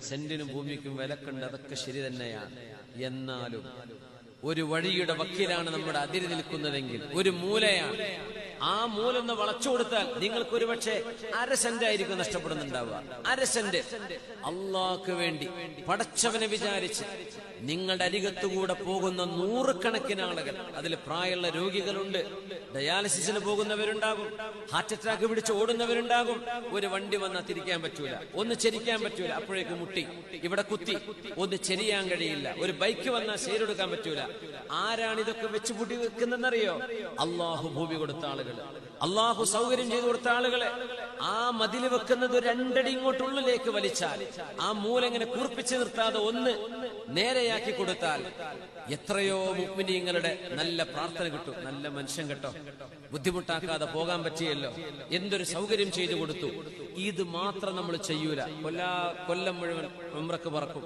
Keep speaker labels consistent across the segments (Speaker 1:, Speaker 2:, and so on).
Speaker 1: സെന്റിനും ഭൂമിക്കും വിലക്കുണ്ട്, അതൊക്കെ ശരി തന്നെയാണ്. എന്നാലും ഒരു വഴിയുടെ വക്കീലാണ് നമ്മുടെ അതിര് നിൽക്കുന്നതെങ്കിൽ ഒരു മൂലയാണ്, ആ മൂലൊന്ന് വളച്ചു കൊടുത്താൽ നിങ്ങൾക്ക് ഒരു പക്ഷേ 1/2 സെന്റ് ആയിരിക്കും നഷ്ടപ്പെടുന്നുണ്ടാവുക. 1/2 സെന്റ് അള്ളാഹ്ക്ക് വേണ്ടി പടച്ചവനെ വിചാരിച്ച് നിങ്ങളുടെ അരികത്തുകൂടെ പോകുന്ന 100 കണക്കിന് ആളുകൾ, അതിൽ പ്രായമുള്ള രോഗികളുണ്ട്, ഡയാലിസിസിന് പോകുന്നവരുണ്ടാകും, ഹാർട്ട് അറ്റാക്ക് പിടിച്ച് ഓടുന്നവരുണ്ടാകും. ഒരു വണ്ടി വന്നാൽ തിരിക്കാൻ പറ്റൂല, ഒന്ന് ചെരിക്കാൻ പറ്റൂല, അപ്പോഴേക്ക് മുട്ടി ഇവിടെ കുത്തി, ഒന്ന് ചെരിയാൻ കഴിയില്ല. ഒരു ബൈക്ക് വന്നാൽ സേരെടുക്കാൻ പറ്റൂല. ആരാണ് ഇതൊക്കെ വെച്ച് പൂട്ടി വെക്കുന്നതെന്നറിയോ? അള്ളാഹു ഭൂമി കൊടുത്ത ആളുകൾ, അള്ളാഹു സൗകര്യം ചെയ്തു കൊടുത്ത ആളുകളെ. ആ മതില് വെക്കുന്നത് 2 അടി ഇങ്ങോട്ടുള്ളിലേക്ക് വലിച്ചാൽ, ആ മൂലെങ്ങനെ കൂർപ്പിച്ച് നിർത്താതെ ഒന്ന് നേരെയാക്കി കൊടുത്താൽ എത്രയോ മുഅ്മിനീങ്ങളുടെ നല്ല പ്രാർത്ഥന കിട്ടും. നല്ല മനുഷ്യൻ കേട്ടോ, ബുദ്ധിമുട്ടാക്കാതെ പോകാൻ പറ്റിയല്ലോ, എന്തൊരു സൗകര്യം ചെയ്തു കൊടുത്തു. ഇത് മാത്രം നമ്മൾ ചെയ്യൂല. കൊല്ലം മുഴുവൻ ഉംറക്ക് പറക്കും,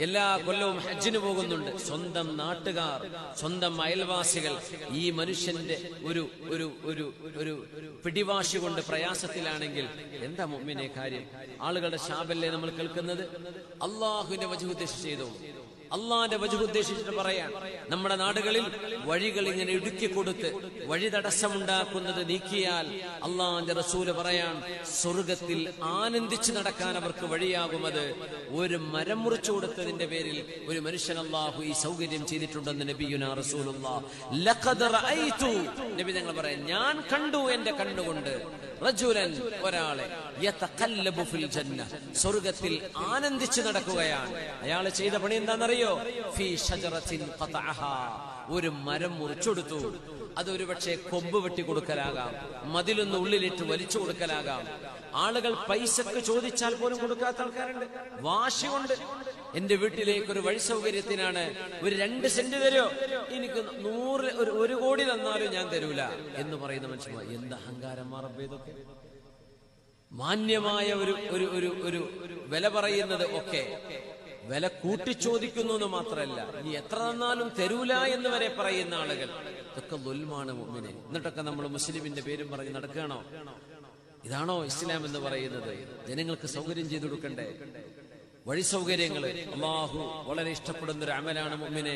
Speaker 1: എല്ലാ കൊല്ലവും ഹജ്ജിന് പോകുന്നുണ്ട്. സ്വന്തം നാട്ടുകാർ, സ്വന്തം അയൽവാസികൾ ഈ മനുഷ്യന്റെ ഒരു ഒരു ഒരു ഒരു പിടിവാശി കൊണ്ട് പ്രയാസത്തിലാണെങ്കിൽ എന്താ മുഅ്മിനെ കാര്യം? ആളുകളുടെ ശാപല്ലേ നമ്മൾ കേൾക്കുന്നത്? അള്ളാഹുവിന്റെ വജ്ഹ് ഉദ്ദേശിച്ച് ചെയ്തു, അള്ളാന്റെ വജ്ഹ് ഉദ്ദേശിച്ചിട്ട് പറയാൻ. നമ്മുടെ നാടുകളിൽ വഴികൾ ഇങ്ങനെ ഇടുക്കി കൊടുത്ത് വഴി തടസ്സമുണ്ടാക്കുന്നത് നീക്കിയാൽ അള്ളാന്റെ റസൂല് പറയാൻ, സ്വർഗത്തിൽ ആനന്ദിച്ചു നടക്കാൻ അവർക്ക് വഴിയാകുമത്. ഒരു മരം മുറിച്ചു കൊടുത്തതിന്റെ പേരിൽ ഒരു മനുഷ്യൻ അള്ളാഹു ഈ സൗകര്യം ചെയ്തിട്ടുണ്ടെന്ന് നബിയുനാ റസൂലുള്ളാഹ്. ലഖദ് റഅയ്തു, നബി തങ്ങൾ പറയാൻ, ഞാൻ കണ്ടു എന്റെ കണ്ണുകൊണ്ട്, റജുലൻ, ഒരാളെ, യതഖല്ലബു ഫിൽ ജന്ന, സ്വർഗത്തിൽ ആനന്ദിച്ചു നടക്കുകയാണ്. അയാൾ ചെയ്ത പണി എന്താണെന്നറിയോ? ഫീ ഷജറത്തിൻ ഖതഅഹാ, ഒരു മരം മുറിച്ചെടുത്തു. അതൊരു പക്ഷേ കൊമ്പ് വെട്ടി കൊടുക്കലാകാം, മതിലൊന്ന് ഉള്ളിലിട്ട് വലിച്ചു കൊടുക്കലാകാം. ആളുകൾ പൈസക്ക് ചോദിച്ചാൽ പോലും കൊടുക്കാത്ത ആൾക്കാരുണ്ട്. വാശി കൊണ്ട് എന്റെ വീട്ടിലേക്ക് ഒരു വഴി സൗകര്യത്തിനാണ് ഒരു 2 സെന്റ് തരുമോ, എനിക്ക് 100 കോടി തന്നാലും ഞാൻ തരൂല എന്ന് പറയുന്ന മനുഷ്യന്മാർ. എന്ത് അഹങ്കാരം മാറബേ ഇതൊക്കെ! മാന്യമായ ഒരു ഒരു ഒരു ഒരു വില പറയുന്നത് ഒക്കെ വില കൂട്ടിച്ചോദിക്കുന്നു എന്ന് മാത്രമല്ല, ഇനി എത്ര തന്നാലും തരൂല എന്ന് വരെ പറയുന്ന ആളുകൾ. ഇതൊക്കെ ദുൽമാണ് മുഅ്മിനെ. എന്നിട്ടൊക്കെ നമ്മൾ മുസ്ലിമിന്റെ പേരും പറഞ്ഞ് നടക്കുകയാണോ? ഇതാണോ ഇസ്ലാം എന്ന് പറയുന്നത്? ജനങ്ങൾക്ക് സൗകര്യം ചെയ്തു കൊടുക്കണ്ടേ? വഴി സൗകര്യങ്ങള് അല്ലാഹു വളരെ ഇഷ്ടപ്പെടുന്ന ഒരു അമലാണ് മുഅ്മിനെ.